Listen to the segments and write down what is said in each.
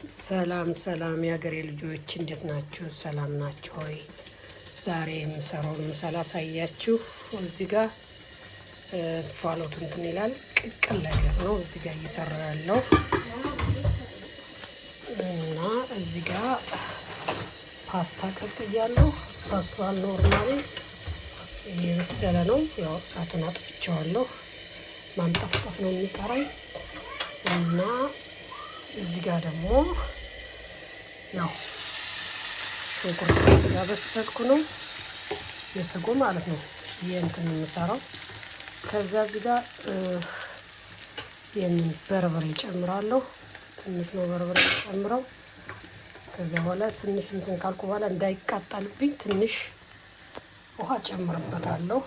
ሰላም ሰላም የሀገሬ ልጆች እንዴት ናችሁ? ሰላም ናችሁ ሆይ? ዛሬ የምሰራውን ምሳሌ አሳያችሁ። እዚህ ጋር ፋሎቱ እንትን ይላል ቅቅል ነገር ነው እዚህ ጋር እየሰራ ያለው እና እዚህ ጋር ፓስታ ቀቅያለሁ። ፓስታው ኖርማሊ እየበሰለ ነው። ያው እሳቱን አጥፍቼዋለሁ። ማንጠፍጠፍ ነው የሚቀረኝ እና እዚህ ጋር ደግሞ ያው ሽንኩርት ያበሰልኩ ነው የስጎ ማለት ነው የእንትን የምሰራው። ከዛ እዚህ ጋር በርበሬ ጨምራለሁ። ትንሽ ነው በርበሬ ጨምረው። ከዛ በኋላ ትንሽ እንትን ካልኩ በኋላ እንዳይቃጠልብኝ ትንሽ ውሃ ጨምርበታለሁ።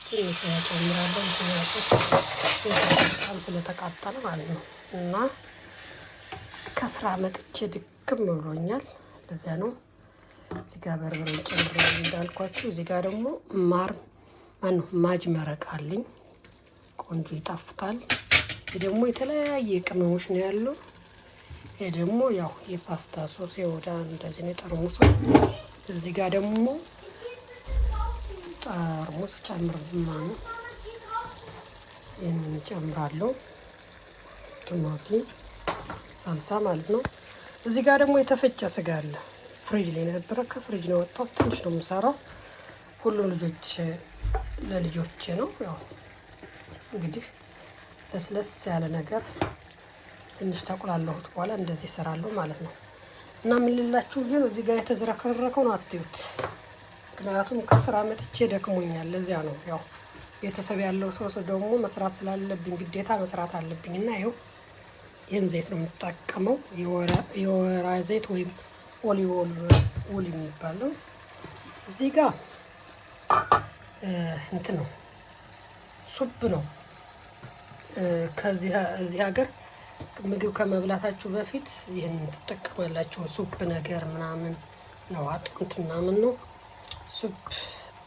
ትንሽ ውሃ ጨምራለሁ በጣም ስለተቃጠለ ማለት ነው። እና ከስራ መጥቼ ድክም ብሎኛል። ለዚያ ነው እዚህ ጋር በርበሬ ጨምሬ እንዳልኳችሁ። እዚህ ጋር ደግሞ ማጅ መረቅ አለኝ። ቆንጆ ይጣፍጣል። ይሄ ደግሞ የተለያየ ቅመሞች ነው ያለው። ይሄ ደግሞ ያው የፓስታ ሶስ የወዳ እንደዚህ ነው ጠርሙሱ። እዚህ ጋር ደግሞ ጠርሙስ ጨምርማኑ ይሄንን ጨምራለሁ። ቲማቲም ሳልሳ ማለት ነው። እዚህ ጋር ደግሞ የተፈጨ ስጋ አለ። ፍሪጅ ላይ ነበረ፣ ከፍሪጅ ነው ወጣው። ትንሽ ነው የምሰራው። ሁሉም ለልጆቼ ነው። ያው እንግዲህ ለስለስ ያለ ነገር ትንሽ ተቆላለሁት በኋላ እንደዚህ እሰራለሁ ማለት ነው። እና ምን ልላችሁ ግን እዚህ ጋር የተዝረከረከው ነው አትዩት። ምክንያቱም ከስራ መጥቼ ደክሞኛል። ለዚያ ነው ያው ቤተሰብ ያለው ሰው ደግሞ መስራት ስላለብኝ ግዴታ መስራት አለብኝ። እና ይኸው ይህን ዘይት ነው የምጠቀመው፣ የወይራ ዘይት ወይም ኦሊቭ ኦይል የሚባለው። እዚህ ጋር እንትን ነው ሱፕ ነው። እዚህ ሀገር ምግብ ከመብላታችሁ በፊት ይህን ትጠቀማላችሁ። ሱፕ ነገር ምናምን ነው፣ አጥንት ምናምን ነው፣ ሱፕ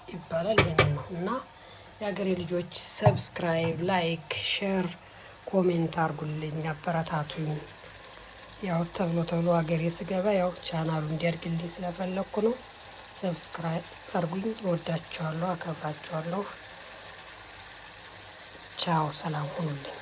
ይባላል። ይሄንን ነው። እና የሀገሬ ልጆች ሰብስክራይብ፣ ላይክ፣ ሼር፣ ኮሜንት አድርጉልኝ፣ አበረታቱኝ። ያው ተብሎ ሀገሬ ስገባ ያው ቻናሉ እንዲያድግልኝ ስለፈለኩ ነው። ሰብስክራይብ አድርጉኝ። እወዳችኋለሁ፣ አከብራችኋለሁ። ቻው፣ ሰላም ሁኑልኝ።